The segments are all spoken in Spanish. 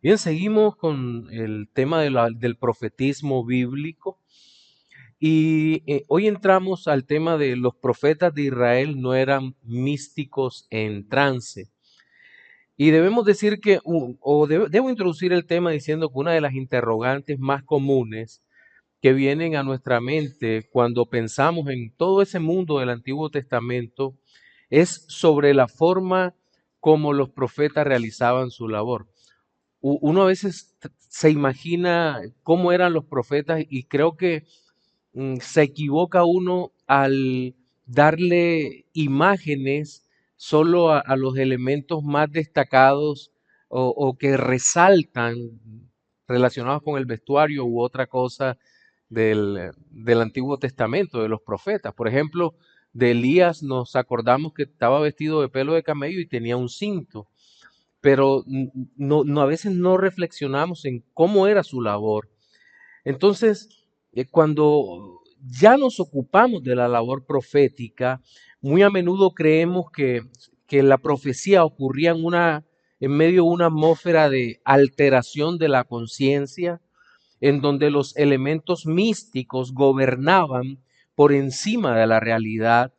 Bien, seguimos con el tema del profetismo bíblico y hoy entramos al tema de los profetas de Israel no eran místicos en trance. Y debemos decir que, debo introducir el tema diciendo que una de las interrogantes más comunes que vienen a nuestra mente cuando pensamos en todo ese mundo del Antiguo Testamento es sobre la forma como los profetas realizaban su labor. Uno a veces se imagina cómo eran los profetas y creo que se equivoca uno al darle imágenes solo a los elementos más destacados o que resaltan relacionados con el vestuario u otra cosa del Antiguo Testamento, de los profetas. Por ejemplo, de Elías nos acordamos que estaba vestido de pelo de camello y tenía un cinto, pero a veces no reflexionamos en cómo era su labor. Entonces, cuando ya nos ocupamos de la labor profética, muy a menudo creemos que la profecía ocurría en medio de una atmósfera de alteración de la conciencia, en donde los elementos místicos gobernaban por encima de la realidad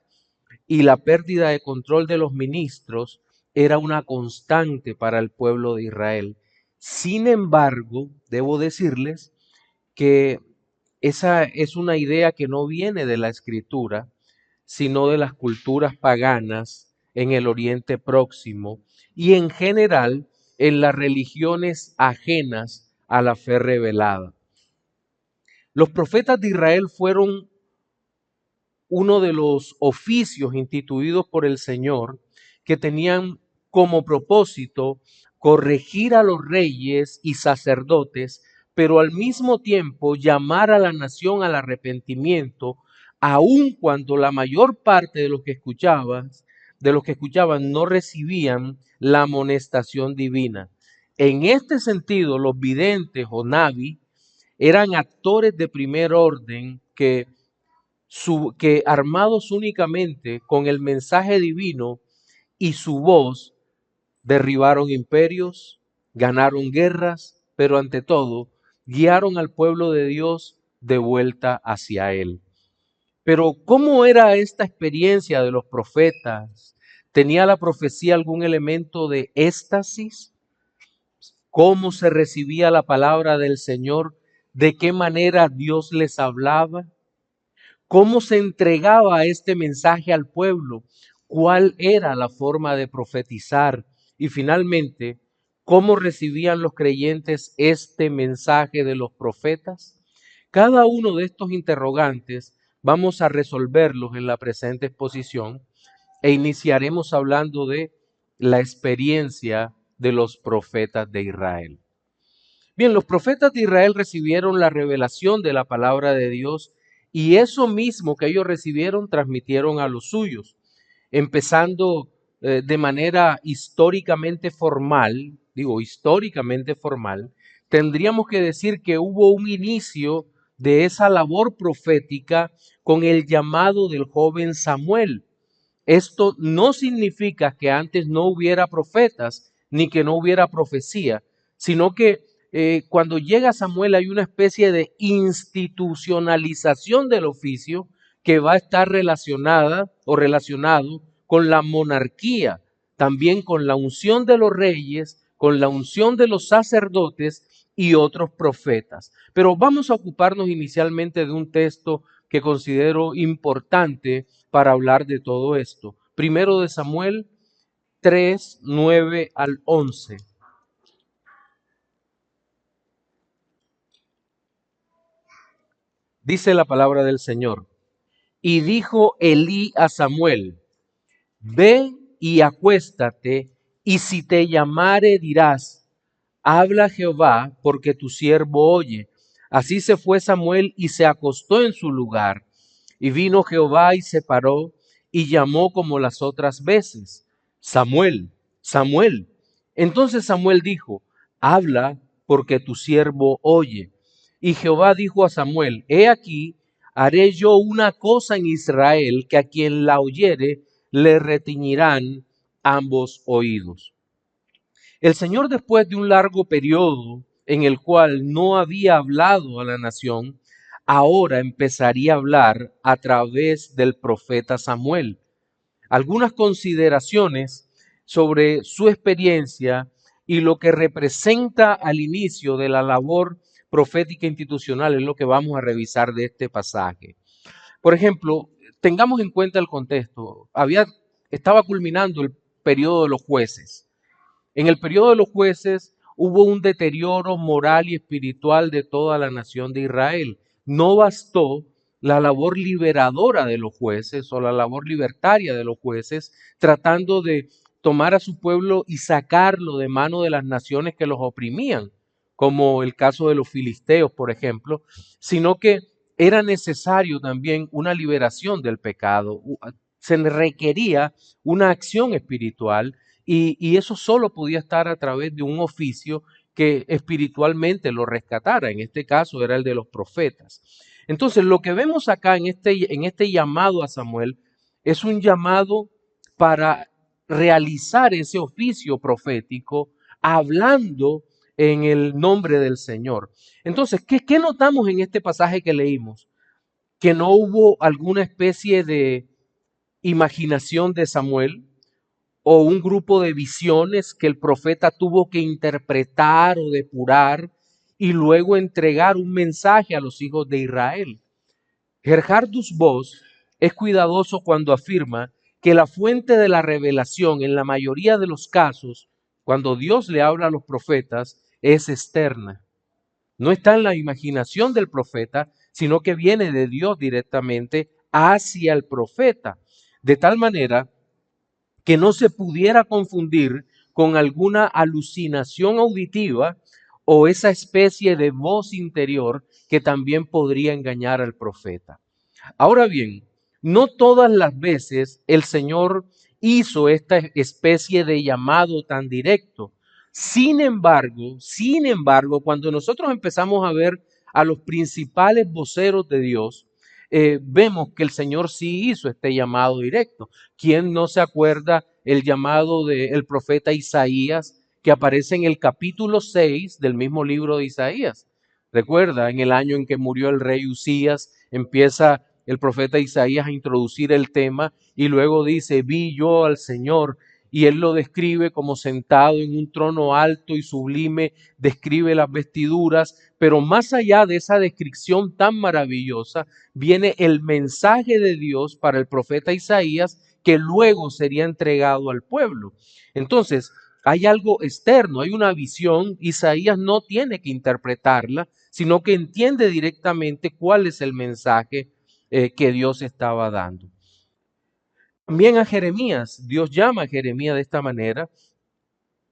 y la pérdida de control de los ministros era una constante para el pueblo de Israel. Sin embargo, debo decirles que esa es una idea que no viene de la escritura, sino de las culturas paganas en el Oriente Próximo y en general en las religiones ajenas a la fe revelada. Los profetas de Israel fueron uno de los oficios instituidos por el Señor que tenían como propósito corregir a los reyes y sacerdotes, pero al mismo tiempo llamar a la nación al arrepentimiento, aun cuando la mayor parte de los que escuchaban no recibían la amonestación divina. En este sentido, los videntes o navi eran actores de primer orden que armados únicamente con el mensaje divino y su voz, derribaron imperios, ganaron guerras, pero ante todo, guiaron al pueblo de Dios de vuelta hacia Él. Pero ¿cómo era esta experiencia de los profetas? ¿Tenía la profecía algún elemento de éxtasis? ¿Cómo se recibía la palabra del Señor? ¿De qué manera Dios les hablaba? ¿Cómo se entregaba este mensaje al pueblo? ¿Cuál era la forma de profetizar? Y finalmente, ¿cómo recibían los creyentes este mensaje de los profetas? Cada uno de estos interrogantes vamos a resolverlos en la presente exposición e iniciaremos hablando de la experiencia de los profetas de Israel. Bien, los profetas de Israel recibieron la revelación de la palabra de Dios y eso mismo que ellos recibieron transmitieron a los suyos, empezando de manera históricamente formal, digo históricamente formal, tendríamos que decir que hubo un inicio de esa labor profética con el llamado del joven Samuel. Esto no significa que antes no hubiera profetas ni que no hubiera profecía, sino que cuando llega Samuel hay una especie de institucionalización del oficio que va a estar relacionada o relacionado con la monarquía, también con la unción de los reyes, con la unción de los sacerdotes y otros profetas. Pero vamos a ocuparnos inicialmente de un texto que considero importante para hablar de todo esto. Primero de Samuel 3, 9 al 11. Dice la palabra del Señor. Y dijo Elí a Samuel, ve y acuéstate, y si te llamare dirás, habla Jehová, porque tu siervo oye. Así se fue Samuel y se acostó en su lugar. Y vino Jehová y se paró y llamó como las otras veces, Samuel, Samuel. Entonces Samuel dijo, habla, porque tu siervo oye. Y Jehová dijo a Samuel, he aquí, haré yo una cosa en Israel, que a quien la oyere le retiñirán ambos oídos. El Señor, después de un largo periodo en el cual no había hablado a la nación, ahora empezaría a hablar a través del profeta Samuel. Algunas consideraciones sobre su experiencia y lo que representa al inicio de la labor profética institucional es lo que vamos a revisar de este pasaje. Por ejemplo, tengamos en cuenta el contexto. Estaba culminando el periodo de los jueces. En el periodo de los jueces hubo un deterioro moral y espiritual de toda la nación de Israel. No bastó la labor liberadora de los jueces o la labor libertaria de los jueces tratando de tomar a su pueblo y sacarlo de mano de las naciones que los oprimían, como el caso de los filisteos, por ejemplo, sino que era necesario también una liberación del pecado. Se requería una acción espiritual y eso solo podía estar a través de un oficio que espiritualmente lo rescatara. En este caso era el de los profetas. Entonces, lo que vemos acá en este llamado a Samuel es un llamado para realizar ese oficio profético hablando en el nombre del Señor. Entonces, ¿qué notamos en este pasaje que leímos? Que no hubo alguna especie de imaginación de Samuel, o un grupo de visiones que el profeta tuvo que interpretar o depurar y luego entregar un mensaje a los hijos de Israel. Gerhardus Voss es cuidadoso cuando afirma que la fuente de la revelación en la mayoría de los casos, cuando Dios le habla a los profetas, es externa. No está en la imaginación del profeta, sino que viene de Dios directamente hacia el profeta. De tal manera que no se pudiera confundir con alguna alucinación auditiva o esa especie de voz interior que también podría engañar al profeta. Ahora bien, no todas las veces el Señor hizo esta especie de llamado tan directo. Sin embargo, cuando nosotros empezamos a ver a los principales voceros de Dios, vemos que el Señor sí hizo este llamado directo. ¿Quién no se acuerda el llamado del profeta Isaías que aparece en el capítulo 6 del mismo libro de Isaías? Recuerda, en el año en que murió el rey Usías, empieza el profeta Isaías a introducir el tema y luego dice, vi yo al Señor, y él lo describe como sentado en un trono alto y sublime, describe las vestiduras, pero más allá de esa descripción tan maravillosa, viene el mensaje de Dios para el profeta Isaías que luego sería entregado al pueblo. Entonces, hay algo externo, hay una visión, Isaías no tiene que interpretarla, sino que entiende directamente cuál es el mensaje que Dios estaba dando. También a Jeremías, Dios llama a Jeremías de esta manera.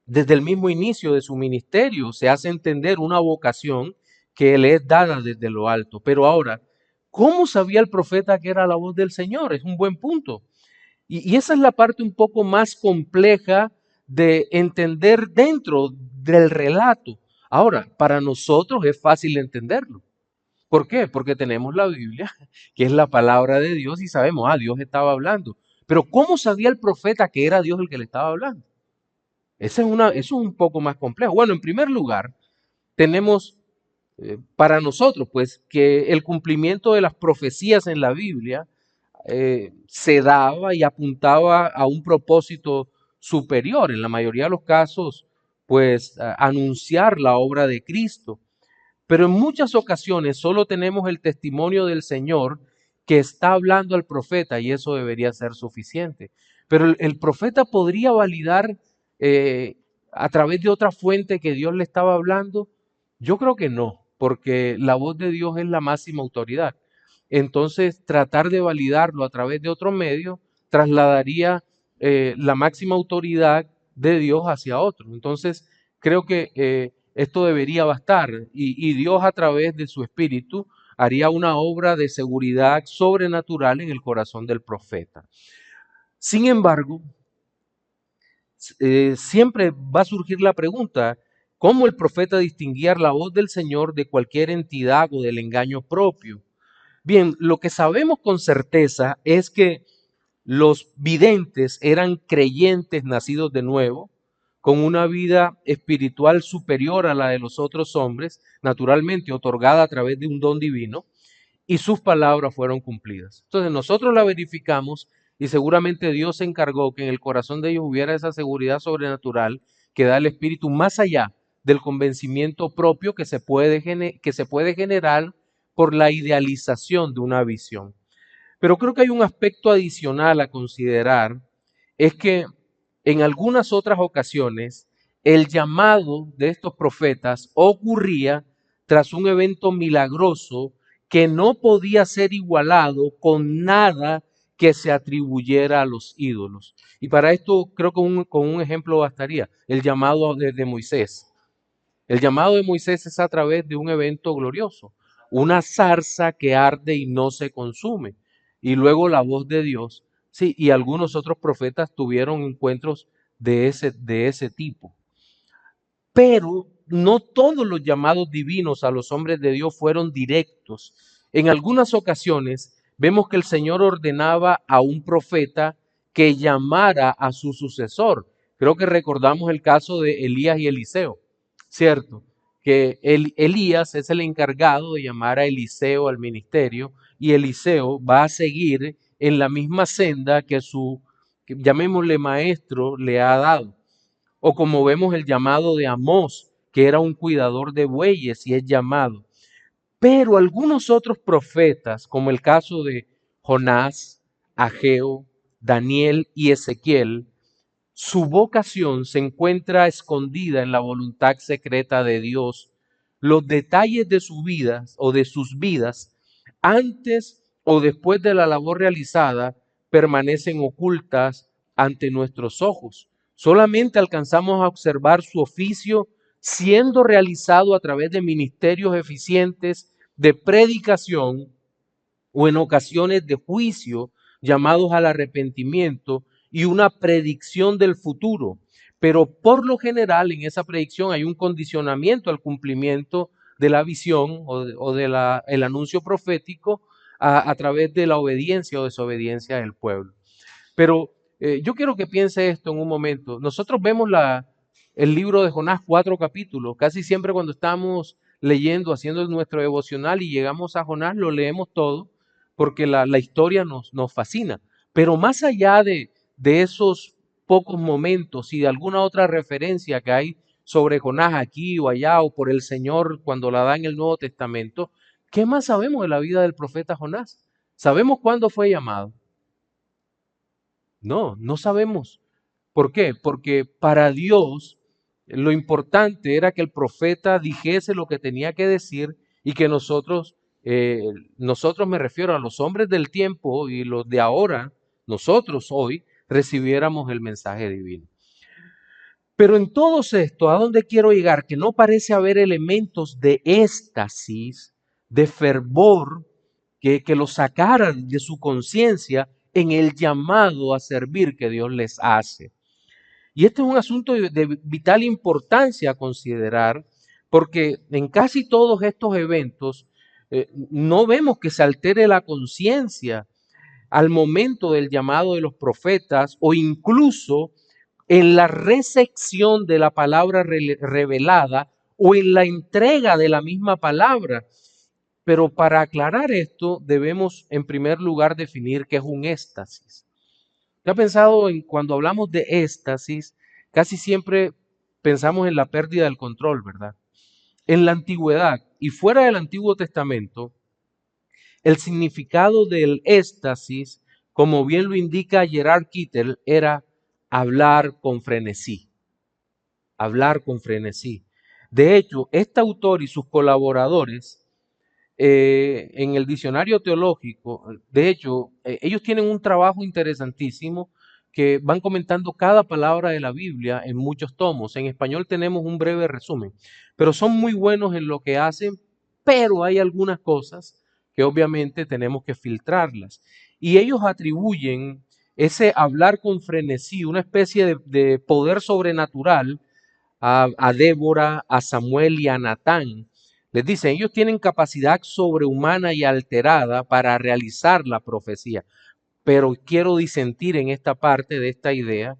Desde el mismo inicio de su ministerio se hace entender una vocación que le es dada desde lo alto. Pero ahora, ¿cómo sabía el profeta que era la voz del Señor? Es un buen punto. Y esa es la parte un poco más compleja de entender dentro del relato. Ahora, para nosotros es fácil entenderlo. ¿Por qué? Porque tenemos la Biblia, que es la palabra de Dios y sabemos, Dios estaba hablando. Pero ¿cómo sabía el profeta que era Dios el que le estaba hablando? Eso es un poco más complejo. Bueno, en primer lugar, tenemos para nosotros, pues, que el cumplimiento de las profecías en la Biblia se daba y apuntaba a un propósito superior, en la mayoría de los casos, pues, anunciar la obra de Cristo. Pero en muchas ocasiones solo tenemos el testimonio del Señor que está hablando al profeta y eso debería ser suficiente. Pero el profeta podría validar eh, a través de otra fuente que Dios le estaba hablando. Yo creo que no, porque la voz de Dios es la máxima autoridad. Entonces, tratar de validarlo a través de otro medio trasladaría la máxima autoridad de Dios hacia otro. Entonces, creo que esto debería bastar y Dios a través de su espíritu haría una obra de seguridad sobrenatural en el corazón del profeta. Sin embargo, siempre va a surgir la pregunta, ¿cómo el profeta distinguía la voz del Señor de cualquier entidad o del engaño propio? Bien, lo que sabemos con certeza es que los videntes eran creyentes nacidos de nuevo, con una vida espiritual superior a la de los otros hombres, naturalmente otorgada a través de un don divino, y sus palabras fueron cumplidas. Entonces nosotros la verificamos y seguramente Dios se encargó que en el corazón de ellos hubiera esa seguridad sobrenatural que da el Espíritu más allá del convencimiento propio que se puede generar por la idealización de una visión. Pero creo que hay un aspecto adicional a considerar, es que en algunas otras ocasiones el llamado de estos profetas ocurría tras un evento milagroso que no podía ser igualado con nada que se atribuyera a los ídolos. Y para esto creo que con un ejemplo bastaría, el llamado de Moisés. El llamado de Moisés es a través de un evento glorioso, una zarza que arde y no se consume. Y luego la voz de Dios. Sí, y algunos otros profetas tuvieron encuentros de ese tipo. Pero no todos los llamados divinos a los hombres de Dios fueron directos. En algunas ocasiones vemos que el Señor ordenaba a un profeta que llamara a su sucesor. Creo que recordamos el caso de Elías y Eliseo, ¿cierto? Que Elías es el encargado de llamar a Eliseo al ministerio y Eliseo va a seguir en la misma senda que llamémosle maestro, le ha dado. O como vemos el llamado de Amós, que era un cuidador de bueyes y es llamado. Pero algunos otros profetas, como el caso de Jonás, Ageo, Daniel y Ezequiel, su vocación se encuentra escondida en la voluntad secreta de Dios. Los detalles de su vida o de sus vidas, antes o después de la labor realizada, permanecen ocultas ante nuestros ojos. Solamente alcanzamos a observar su oficio siendo realizado a través de ministerios eficientes de predicación o en ocasiones de juicio llamados al arrepentimiento y una predicción del futuro. Pero por lo general en esa predicción hay un condicionamiento al cumplimiento de la visión o de el anuncio profético a través de la obediencia o desobediencia del pueblo. Pero yo quiero que piense esto en un momento. Nosotros vemos el libro de Jonás, 4 capítulos. Casi siempre cuando estamos leyendo, haciendo nuestro devocional y llegamos a Jonás, lo leemos todo porque la historia nos fascina. Pero más allá de esos pocos momentos y de alguna otra referencia que hay sobre Jonás aquí o allá o por el Señor cuando la da en el Nuevo Testamento, ¿qué más sabemos de la vida del profeta Jonás? ¿Sabemos cuándo fue llamado? No, no sabemos. ¿Por qué? Porque para Dios lo importante era que el profeta dijese lo que tenía que decir y que nosotros me refiero a los hombres del tiempo y los de ahora, nosotros hoy, recibiéramos el mensaje divino. Pero en todo esto, ¿a dónde quiero llegar? Que no parece haber elementos de éxtasis, de fervor, que los sacaran de su conciencia en el llamado a servir que Dios les hace. Y este es un asunto de vital importancia a considerar, porque en casi todos estos eventos no vemos que se altere la conciencia al momento del llamado de los profetas o incluso en la recepción de la palabra revelada o en la entrega de la misma palabra. Pero para aclarar esto debemos en primer lugar definir qué es un éxtasis. ¿Te ha pensado en cuando hablamos de éxtasis? Casi siempre pensamos en la pérdida del control, ¿verdad? En la antigüedad y fuera del Antiguo Testamento, el significado del éxtasis, como bien lo indica Gerard Kittel, era hablar con frenesí. Hablar con frenesí. De hecho, este autor y sus colaboradores en el diccionario teológico, de hecho, ellos tienen un trabajo interesantísimo que van comentando cada palabra de la Biblia en muchos tomos. En español tenemos un breve resumen, pero son muy buenos en lo que hacen, pero hay algunas cosas que obviamente tenemos que filtrarlas. Y ellos atribuyen ese hablar con frenesí, una especie de poder sobrenatural a Débora, a Samuel y a Natán. Les dicen, ellos tienen capacidad sobrehumana y alterada para realizar la profecía. Pero quiero disentir en esta parte de esta idea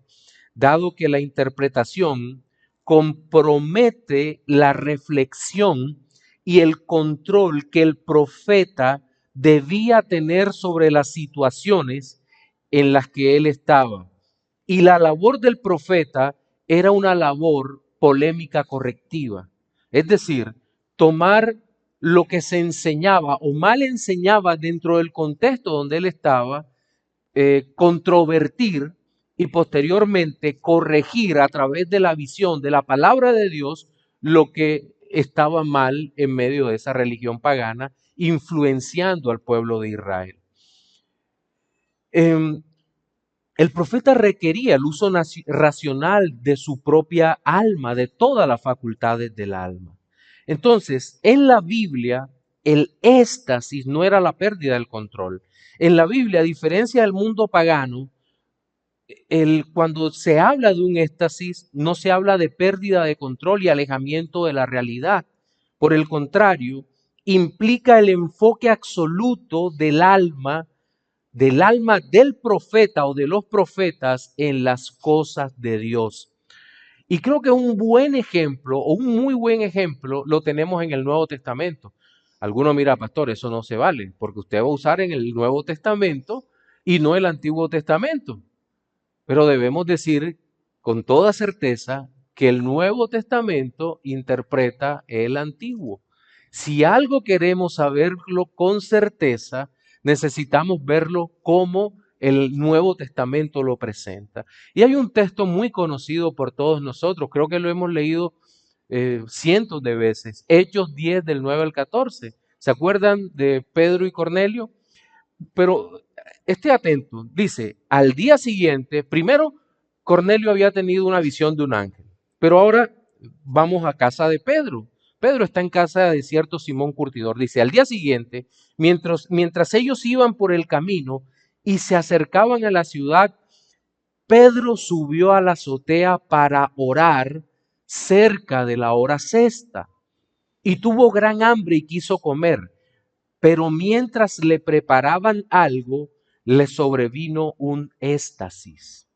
dado que la interpretación compromete la reflexión y el control que el profeta debía tener sobre las situaciones en las que él estaba. Y la labor del profeta era una labor polémica correctiva. Es decir, tomar lo que se enseñaba o mal enseñaba dentro del contexto donde él estaba, controvertir y posteriormente corregir a través de la visión de la palabra de Dios lo que estaba mal en medio de esa religión pagana, influenciando al pueblo de Israel. El profeta requería el uso racional de su propia alma, de todas las facultades del alma. Entonces, en la Biblia, el éxtasis no era la pérdida del control. En la Biblia, a diferencia del mundo pagano, cuando se habla de un éxtasis, no se habla de pérdida de control y alejamiento de la realidad. Por el contrario, implica el enfoque absoluto del alma del profeta o de los profetas en las cosas de Dios. Y creo que un buen ejemplo o un muy buen ejemplo lo tenemos en el Nuevo Testamento. Alguno mira, pastor, eso no se vale, porque usted va a usar en el Nuevo Testamento y no el Antiguo Testamento. Pero debemos decir con toda certeza que el Nuevo Testamento interpreta el Antiguo. Si algo queremos saberlo con certeza, necesitamos verlo como el Nuevo Testamento lo presenta. Y hay un texto muy conocido por todos nosotros, creo que lo hemos leído cientos de veces, Hechos 10 del 9 al 14. ¿Se acuerdan de Pedro y Cornelio? Pero esté atento, dice, al día siguiente, primero Cornelio había tenido una visión de un ángel, pero ahora vamos a casa de Pedro. Pedro está en casa de cierto Simón Curtidor. Dice, al día siguiente, mientras ellos iban por el camino y se acercaban a la ciudad, Pedro subió a la azotea para orar cerca de la hora sexta y tuvo gran hambre y quiso comer. Pero mientras le preparaban algo, le sobrevino un éxtasis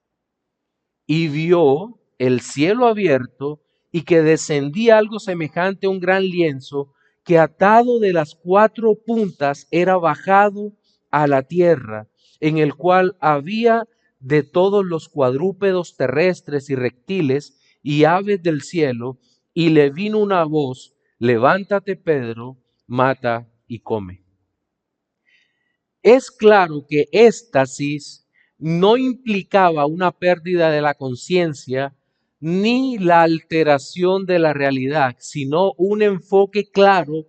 y vio el cielo abierto y que descendía algo semejante a un gran lienzo que atado de las cuatro puntas era bajado a la tierra, en el cual había de todos los cuadrúpedos terrestres y reptiles y aves del cielo, y le vino una voz: levántate, Pedro, mata y come. Es claro que éxtasis no implicaba una pérdida de la conciencia ni la alteración de la realidad, sino un enfoque claro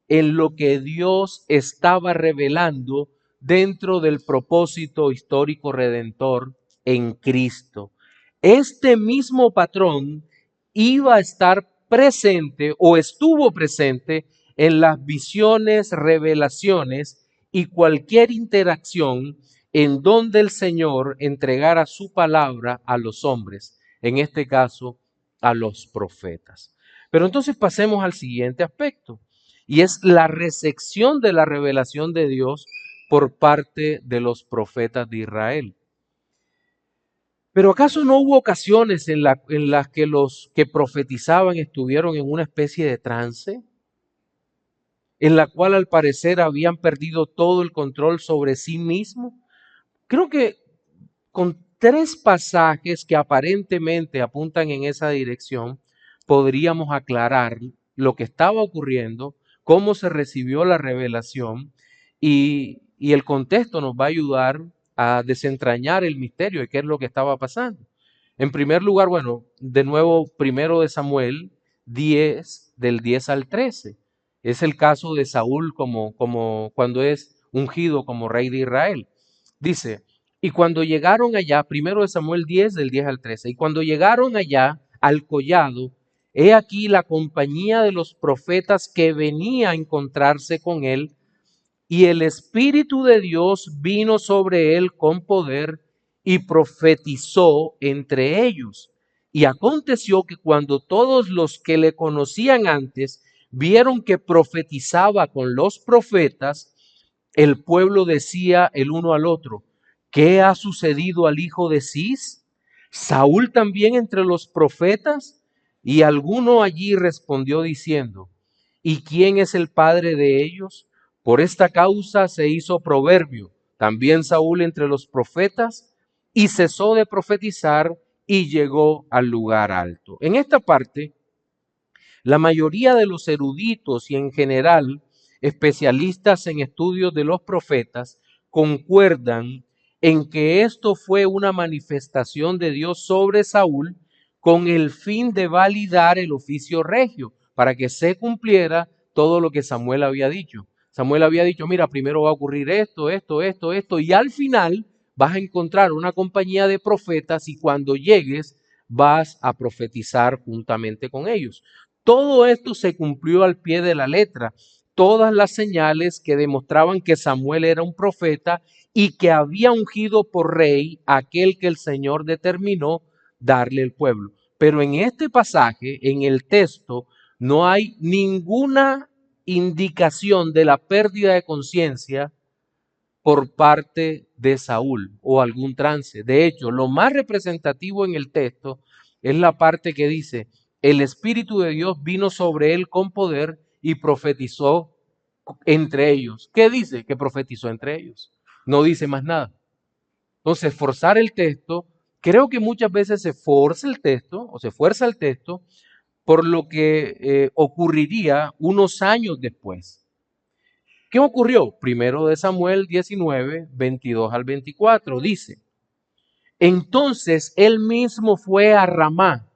en lo que Dios estaba revelando dentro del propósito histórico redentor en Cristo. Este mismo patrón iba a estar presente o estuvo presente en las visiones, revelaciones y cualquier interacción en donde el Señor entregara su palabra a los hombres, en este caso a los profetas. Pero entonces pasemos al siguiente aspecto, y es la recepción de la revelación de Dios por parte de los profetas de Israel. Pero ¿acaso no hubo ocasiones en las que los que profetizaban estuvieron en una especie de trance, en la cual al parecer habían perdido todo el control sobre sí mismos? Creo que con tres pasajes que aparentemente apuntan en esa dirección, podríamos aclarar lo que estaba ocurriendo, cómo se recibió la revelación y el contexto nos va a ayudar a desentrañar el misterio de qué es lo que estaba pasando. En primer lugar, bueno, de nuevo, primero de Samuel 10, del 10 al 13. Es el caso de Saúl como cuando es ungido como rey de Israel. Dice, y cuando llegaron allá, primero de Samuel 10, del 10 al 13, y cuando llegaron allá al collado, he aquí la compañía de los profetas que venía a encontrarse con él, y el Espíritu de Dios vino sobre él con poder y profetizó entre ellos. Y aconteció que cuando todos los que le conocían antes vieron que profetizaba con los profetas, el pueblo decía el uno al otro: ¿qué ha sucedido al hijo de Cis? ¿Saúl también entre los profetas? Y alguno allí respondió diciendo, ¿y quién es el padre de ellos? Por esta causa se hizo proverbio. También Saúl entre los profetas, y cesó de profetizar y llegó al lugar alto. En esta parte, la mayoría de los eruditos y en general especialistas en estudios de los profetas concuerdan en que esto fue una manifestación de Dios sobre Saúl con el fin de validar el oficio regio, para que se cumpliera todo lo que Samuel había dicho. Samuel había dicho, mira, primero va a ocurrir esto, esto, esto, esto, y al final vas a encontrar una compañía de profetas y cuando llegues vas a profetizar juntamente con ellos. Todo esto se cumplió al pie de la letra. Todas las señales que demostraban que Samuel era un profeta y que había ungido por rey aquel que el Señor determinó darle el pueblo. Pero en este pasaje, en el texto, no hay ninguna indicación de la pérdida de conciencia por parte de Saúl o algún trance. De hecho, lo más representativo en el texto es la parte que dice, el Espíritu de Dios vino sobre él con poder y profetizó entre ellos. ¿Qué dice? Que profetizó entre ellos. No dice más nada. Entonces, forzar el texto, creo que muchas veces se forza el texto o se fuerza el texto por lo que ocurriría unos años después. ¿Qué ocurrió? Primero de Samuel 19, 22 al 24, dice, entonces él mismo fue a Ramá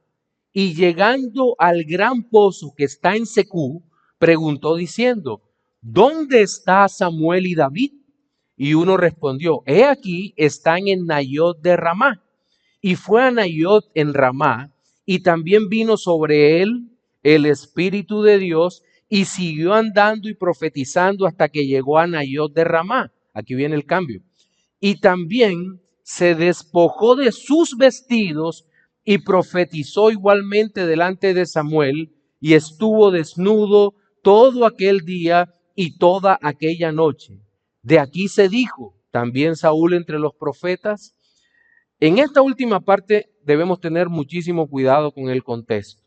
y llegando al gran pozo que está en Secú, preguntó diciendo, ¿dónde está Samuel y David? Y uno respondió, he aquí, están en Nayot de Ramá. Y fue a Nayot en Ramá, y también vino sobre él el Espíritu de Dios, y siguió andando y profetizando hasta que llegó a Nayot de Ramá. Aquí viene el cambio. Y también se despojó de sus vestidos y profetizó igualmente delante de Samuel, y estuvo desnudo todo aquel día y toda aquella noche. De aquí se dijo, también Saúl entre los profetas. En esta última parte debemos tener muchísimo cuidado con el contexto.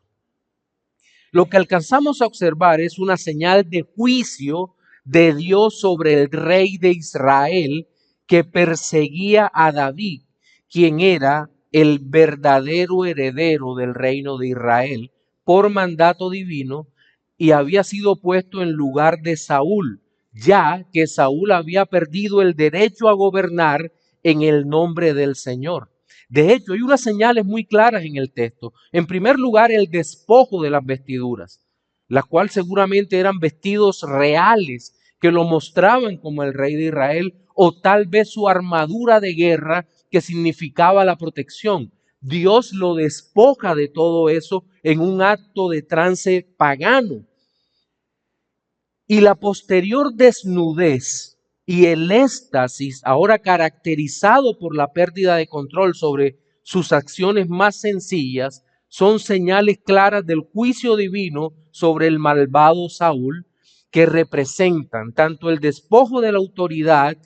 Lo que alcanzamos a observar es una señal de juicio de Dios sobre el rey de Israel que perseguía a David, quien era el verdadero heredero del reino de Israel por mandato divino y había sido puesto en lugar de Saúl, ya que Saúl había perdido el derecho a gobernar en el nombre del Señor. De hecho, hay unas señales muy claras en el texto. En primer lugar, el despojo de las vestiduras, las cuales seguramente eran vestidos reales que lo mostraban como el rey de Israel, o tal vez su armadura de guerra que significaba la protección. Dios lo despoja de todo eso en un acto de trance pagano. Y la posterior desnudez y el éxtasis, ahora caracterizado por la pérdida de control sobre sus acciones más sencillas, son señales claras del juicio divino sobre el malvado Saúl, que representan tanto el despojo de la autoridad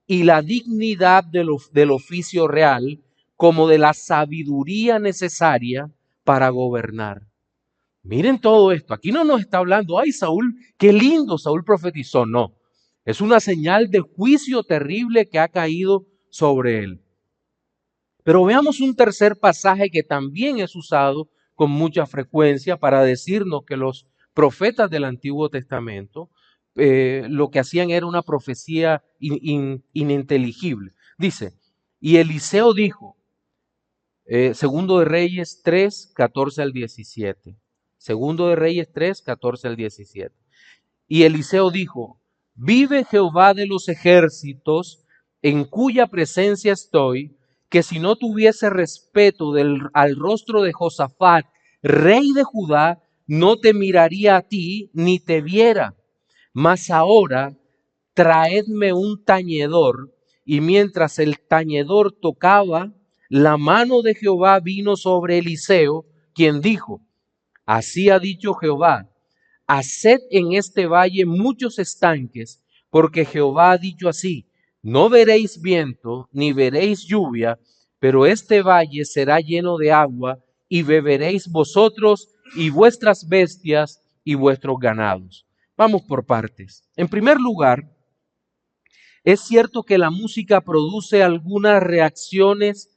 y la dignidad del oficio real, como de la sabiduría necesaria para gobernar. Miren todo esto. Aquí no nos está hablando, ay Saúl, qué lindo Saúl profetizó. No, es una señal de juicio terrible que ha caído sobre él. Pero veamos un tercer pasaje que también es usado con mucha frecuencia para decirnos que los profetas del Antiguo Testamento lo que hacían era una profecía ininteligible. Dice, y Eliseo dijo, Segundo de Reyes 3, 14 al 17. Segundo de Reyes 3, 14 al 17. Y Eliseo dijo, vive Jehová de los ejércitos, en cuya presencia estoy, que si no tuviese respeto al rostro de Josafat, rey de Judá, no te miraría a ti ni te viera. Mas ahora traedme un tañedor. Y mientras el tañedor tocaba, la mano de Jehová vino sobre Eliseo, quien dijo, así ha dicho Jehová, haced en este valle muchos estanques, porque Jehová ha dicho así, no veréis viento, ni veréis lluvia, pero este valle será lleno de agua y beberéis vosotros y vuestras bestias y vuestros ganados. Vamos por partes. En primer lugar, es cierto que la música produce algunas reacciones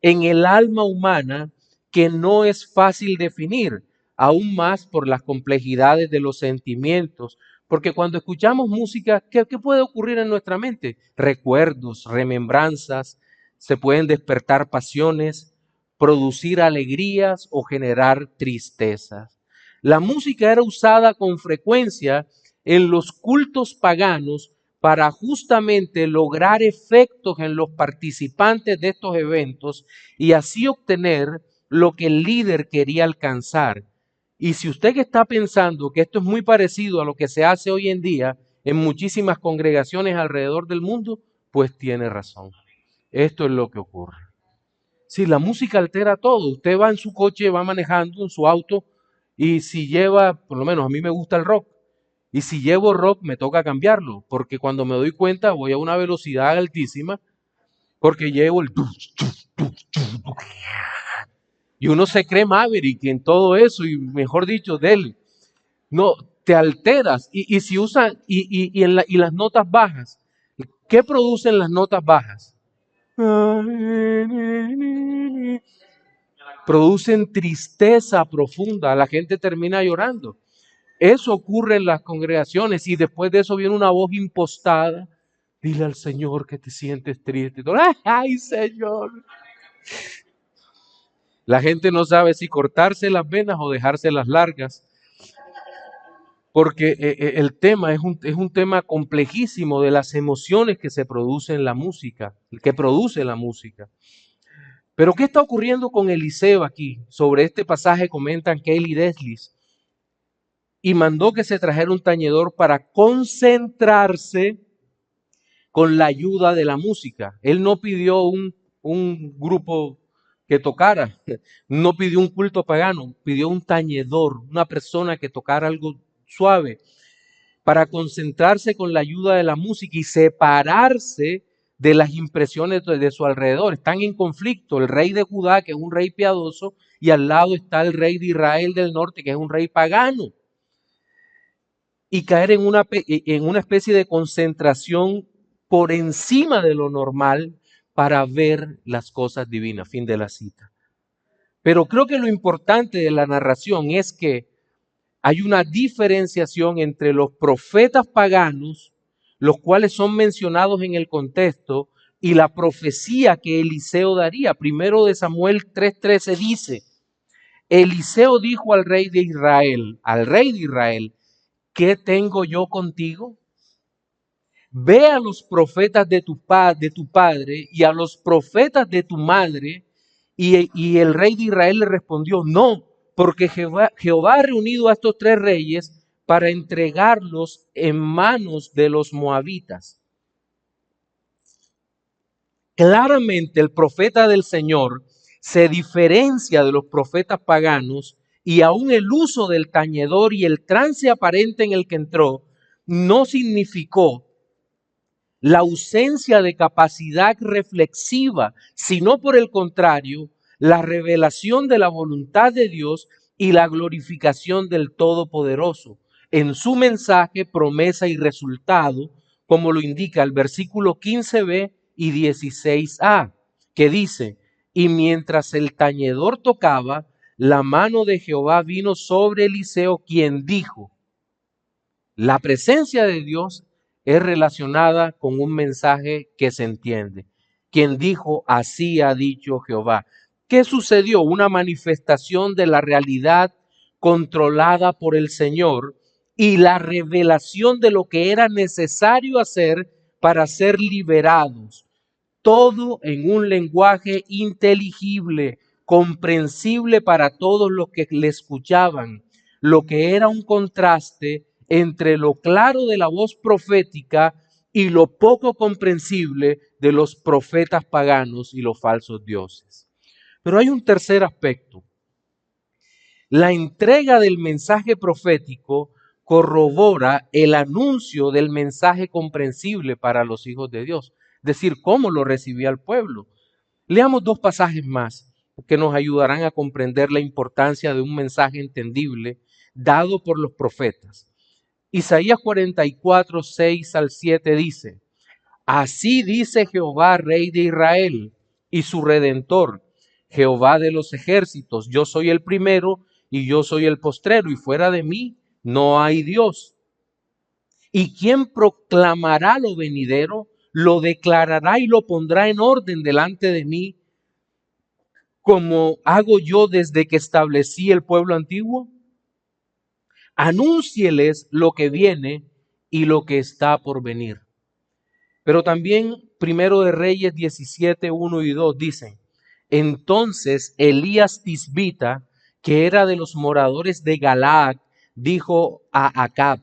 en el alma humana que no es fácil definir, aún más por las complejidades de los sentimientos. Porque cuando escuchamos música, ¿qué puede ocurrir en nuestra mente? Recuerdos, remembranzas, se pueden despertar pasiones, producir alegrías o generar tristezas. La música era usada con frecuencia en los cultos paganos para justamente lograr efectos en los participantes de estos eventos y así obtener lo que el líder quería alcanzar. Y si usted que está pensando que esto es muy parecido a lo que se hace hoy en día en muchísimas congregaciones alrededor del mundo, pues tiene razón. Esto es lo que ocurre. Si la música altera todo, usted va en su coche, va manejando en su auto y si lleva, por lo menos a mí me gusta el rock, y si llevo rock me toca cambiarlo, porque cuando me doy cuenta voy a una velocidad altísima, porque llevo el... Y uno se cree Maverick en todo eso, y mejor dicho, dele. No, te alteras. Y si usan, y las notas bajas, ¿qué producen las notas bajas? Producen tristeza profunda, la gente termina llorando. Eso ocurre en las congregaciones y después de eso viene una voz impostada. Dile al Señor que te sientes triste. ¡Ay, Señor! La gente no sabe si cortarse las venas o dejárselas largas, porque el tema es un tema complejísimo de las emociones que se producen en la música, que produce la música. Pero ¿qué está ocurriendo con Eliseo aquí? Sobre este pasaje comentan Kelly Deslis y mandó que se trajera un tañedor para concentrarse con la ayuda de la música. Él no pidió un grupo que tocara, no pidió un culto pagano, pidió un tañedor, una persona que tocara algo suave, para concentrarse con la ayuda de la música y separarse de las impresiones de su alrededor. Están en conflicto el rey de Judá, que es un rey piadoso, y al lado está el rey de Israel del norte, que es un rey pagano. Y caer en una especie de concentración por encima de lo normal para ver las cosas divinas. Fin de la cita. Pero creo que lo importante de la narración es que hay una diferenciación entre los profetas paganos, los cuales son mencionados en el contexto, y la profecía que Eliseo daría. Primero de Samuel 3:13 dice, Eliseo dijo al rey de Israel, ¿qué tengo yo contigo? Ve a los profetas de tu padre y a los profetas de tu madre. Y el rey de Israel le respondió, no, porque Jehová ha reunido a estos tres reyes para entregarlos en manos de los moabitas. Claramente el profeta del Señor se diferencia de los profetas paganos y aún el uso del tañedor y el trance aparente en el que entró no significó la ausencia de capacidad reflexiva, sino por el contrario, la revelación de la voluntad de Dios y la glorificación del Todopoderoso en su mensaje, promesa y resultado, como lo indica el versículo 15b y 16a, que dice, y mientras el tañedor tocaba, la mano de Jehová vino sobre Eliseo, quien dijo, la presencia de Dios es relacionada con un mensaje que se entiende. Quien dijo, así ha dicho Jehová. ¿Qué sucedió? Una manifestación de la realidad controlada por el Señor y la revelación de lo que era necesario hacer para ser liberados. Todo en un lenguaje inteligible, comprensible para todos los que le escuchaban, lo que era un contraste entre lo claro de la voz profética y lo poco comprensible de los profetas paganos y los falsos dioses. Pero hay un tercer aspecto. La entrega del mensaje profético corrobora el anuncio del mensaje comprensible para los hijos de Dios. Es decir, cómo lo recibía el pueblo. Leamos dos pasajes más que nos ayudarán a comprender la importancia de un mensaje entendible dado por los profetas. Isaías 44, 6 al 7 dice: Así dice Jehová, Rey de Israel, y su Redentor, Jehová de los ejércitos: yo soy el primero y yo soy el postrero, y fuera de mí no hay Dios. ¿Y quién proclamará lo venidero? Lo declarará y lo pondrá en orden delante de mí, como hago yo desde que establecí el pueblo antiguo. Anúncieles lo que viene y lo que está por venir. Pero también Primero de Reyes 17, 1 y 2 dicen: entonces Elías Tisbita, que era de los moradores de Galaad, dijo a Acab: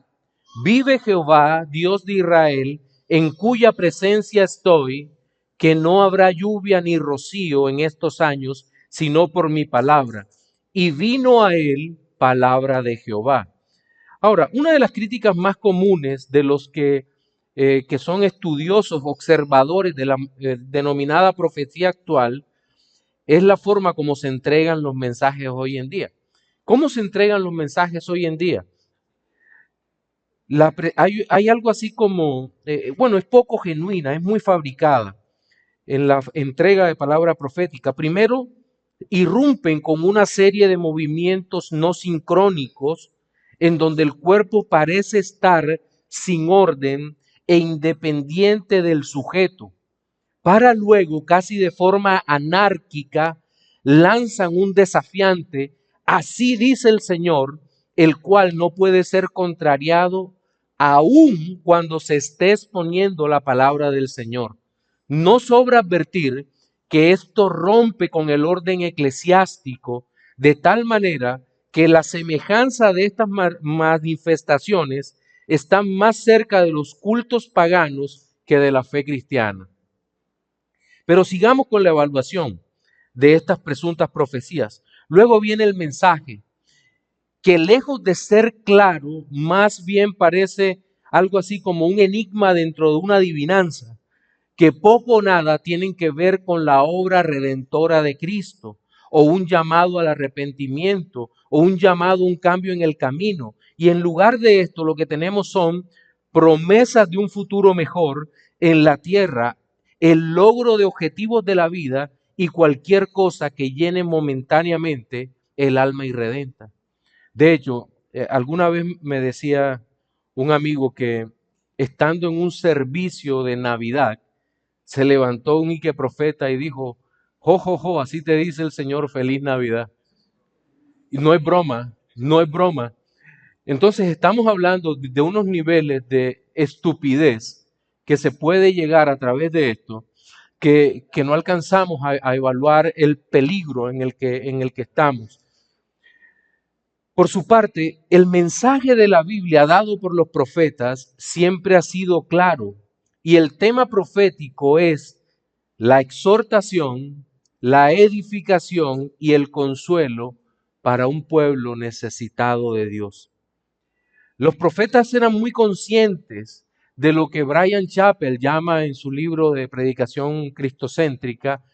vive Jehová, Dios de Israel, en cuya presencia estoy, que no habrá lluvia ni rocío en estos años, sino por mi palabra. Y vino a él palabra de Jehová. Ahora, una de las críticas más comunes de los que son estudiosos, observadores de la denominada profecía actual, es la forma como se entregan los mensajes hoy en día. ¿Cómo se entregan los mensajes hoy en día? Hay algo así como, bueno, es poco genuina, es muy fabricada en la entrega de palabra profética. Primero, irrumpen con una serie de movimientos no sincrónicos en donde el cuerpo parece estar sin orden e independiente del sujeto, para luego, casi de forma anárquica, lanzan un desafiante: así dice el Señor, el cual no puede ser contrariado aun cuando se esté exponiendo la palabra del Señor. No sobra advertir que esto rompe con el orden eclesiástico de tal manera que la semejanza de estas manifestaciones están más cerca de los cultos paganos que de la fe cristiana. Pero sigamos con la evaluación de estas presuntas profecías. Luego viene el mensaje, que lejos de ser claro, más bien parece algo así como un enigma dentro de una adivinanza, que poco o nada tienen que ver con la obra redentora de Cristo, o un llamado al arrepentimiento, o un llamado a un cambio en el camino. Y en lugar de esto, lo que tenemos son promesas de un futuro mejor en la tierra, el logro de objetivos de la vida y cualquier cosa que llene momentáneamente el alma irredenta. De hecho, alguna vez me decía un amigo que estando en un servicio de Navidad, se levantó un Ike profeta y dijo: jo, jo, jo, así te dice el Señor, feliz Navidad. Y no es broma, no es broma. Entonces estamos hablando de unos niveles de estupidez que se puede llegar a través de esto, que no alcanzamos a evaluar el peligro en el que estamos. Por su parte, el mensaje de la Biblia dado por los profetas siempre ha sido claro, y el tema profético es la exhortación, la edificación y el consuelo para un pueblo necesitado de Dios. Los profetas eran muy conscientes de lo que Bryan Chapell llama en su libro de predicación cristocéntrica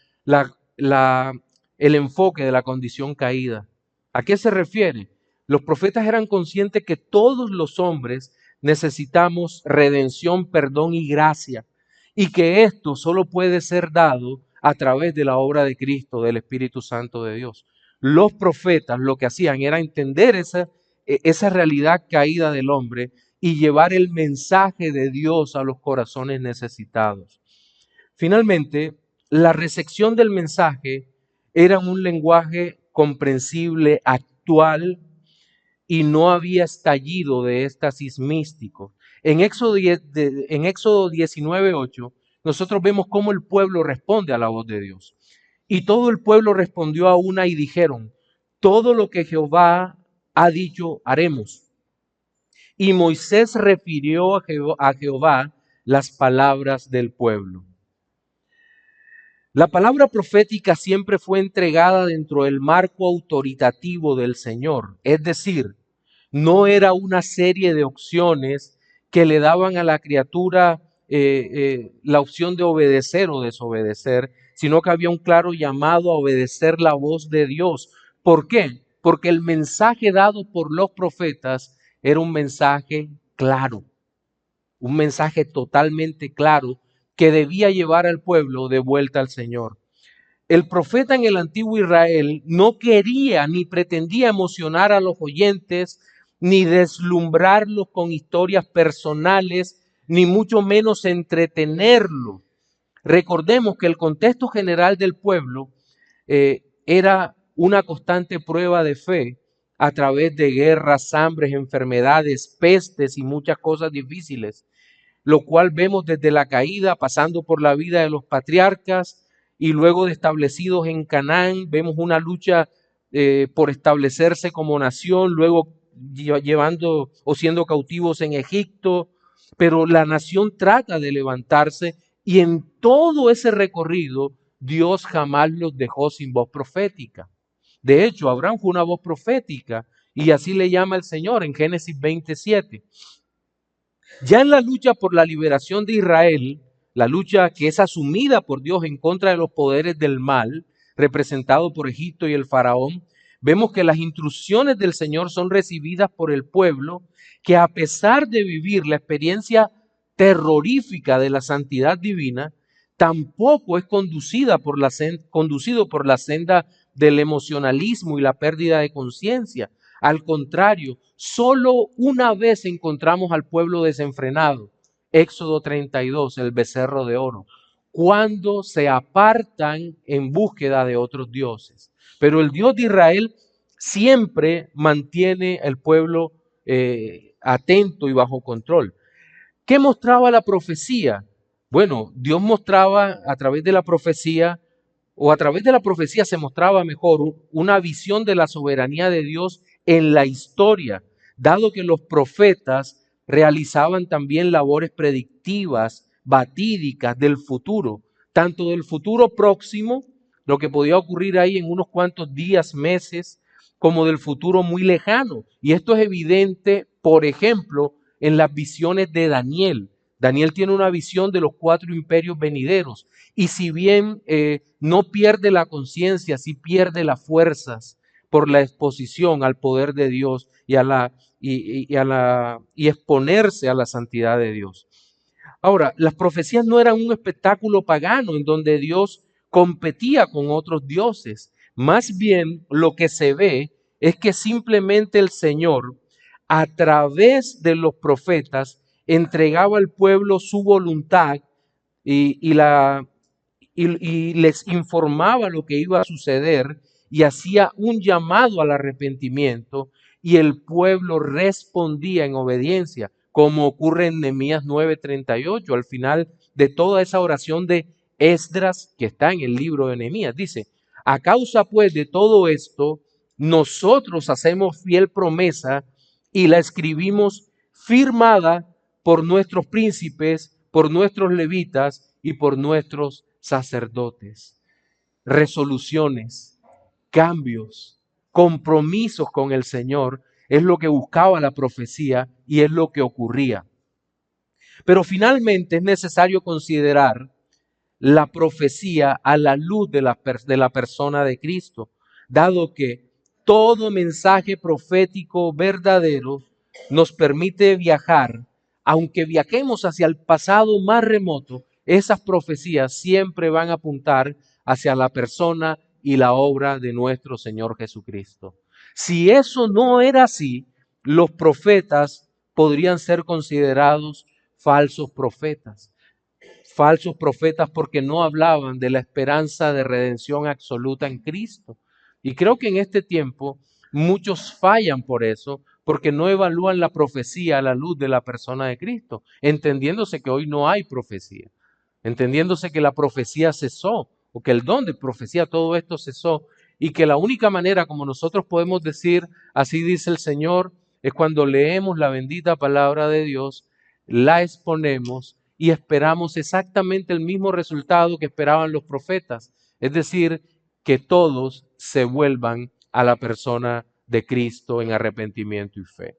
el enfoque de la condición caída. ¿A qué se refiere? Los profetas eran conscientes que todos los hombres necesitamos redención, perdón y gracia, y que esto solo puede ser dado a través de la obra de Cristo, del Espíritu Santo de Dios. Los profetas lo que hacían era entender esa realidad caída del hombre y llevar el mensaje de Dios a los corazones necesitados. Finalmente, la recepción del mensaje era un lenguaje comprensible, actual, y no había estallido de éxtasis místico. En Éxodo 19:8, nosotros vemos cómo el pueblo responde a la voz de Dios. Y todo el pueblo respondió a una y dijeron: todo lo que Jehová ha dicho, haremos. Y Moisés refirió a Jehová las palabras del pueblo. La palabra profética siempre fue entregada dentro del marco autoritativo del Señor, es decir, no era una serie de opciones que le daban a la criatura la opción de obedecer o desobedecer, sino que había un claro llamado a obedecer la voz de Dios. ¿Por qué? Porque el mensaje dado por los profetas era un mensaje claro, un mensaje totalmente claro que debía llevar al pueblo de vuelta al Señor. El profeta en el antiguo Israel no quería ni pretendía emocionar a los oyentes, ni deslumbrarlos con historias personales, ni mucho menos entretenerlos. Recordemos que el contexto general del pueblo era una constante prueba de fe a través de guerras, hambres, enfermedades, pestes y muchas cosas difíciles, lo cual vemos desde la caída, pasando por la vida de los patriarcas y luego de establecidos en Canaán, vemos una lucha por establecerse como nación, luego llevando o siendo cautivos en Egipto, pero la nación trata de levantarse y en todo ese recorrido Dios jamás los dejó sin voz profética. De hecho, Abraham fue una voz profética y así le llama el Señor en Génesis 27. Ya en la lucha por la liberación de Israel, la lucha que es asumida por Dios en contra de los poderes del mal, representado por Egipto y el faraón, vemos que las instrucciones del Señor son recibidas por el pueblo, que a pesar de vivir la experiencia terrorífica de la santidad divina, tampoco es conducido por la senda del emocionalismo y la pérdida de conciencia. Al contrario, solo una vez encontramos al pueblo desenfrenado. Éxodo 32, el becerro de oro, cuando se apartan en búsqueda de otros dioses. Pero el Dios de Israel siempre mantiene al pueblo atento y bajo control. ¿Qué mostraba la profecía? Bueno, Dios mostraba a través de la profecía, o a través de la profecía se mostraba mejor una visión de la soberanía de Dios en la historia, dado que los profetas realizaban también labores predictivas, batídicas del futuro, tanto del futuro próximo, lo que podía ocurrir ahí en unos cuantos días, meses, como del futuro muy lejano. Y esto es evidente, por ejemplo, en las visiones de Daniel. Daniel tiene una visión de los 4 imperios venideros y si bien no pierde la conciencia, sí pierde las fuerzas por la exposición al poder de Dios y exponerse a la santidad de Dios. Ahora, las profecías no eran un espectáculo pagano en donde Dios competía con otros dioses. Más bien lo que se ve es que simplemente el Señor, a través de los profetas, entregaba al pueblo su voluntad y les informaba lo que iba a suceder y hacía un llamado al arrepentimiento y el pueblo respondía en obediencia, como ocurre en Nehemías 9:38, al final de toda esa oración de Esdras que está en el libro de Nehemías. Dice, a causa pues de todo esto, nosotros hacemos fiel promesa y la escribimos firmada por nuestros príncipes, por nuestros levitas y por nuestros sacerdotes. Resoluciones, cambios, compromisos con el Señor es lo que buscaba la profecía y es lo que ocurría. Pero finalmente es necesario considerar la profecía a la luz de la persona de Cristo, dado que todo mensaje profético verdadero nos permite viajar, aunque viajemos hacia el pasado más remoto, esas profecías siempre van a apuntar hacia la persona y la obra de nuestro Señor Jesucristo. Si eso no era así, los profetas podrían ser considerados falsos profetas. Falsos profetas porque no hablaban de la esperanza de redención absoluta en Cristo. Y creo que en este tiempo muchos fallan por eso, porque no evalúan la profecía a la luz de la persona de Cristo, entendiéndose que hoy no hay profecía, entendiéndose que la profecía cesó, o que el don de profecía, todo esto cesó, y que la única manera como nosotros podemos decir, así dice el Señor, es cuando leemos la bendita palabra de Dios, la exponemos y esperamos exactamente el mismo resultado que esperaban los profetas, es decir, que todos se vuelvan a la persona de Cristo en arrepentimiento y fe.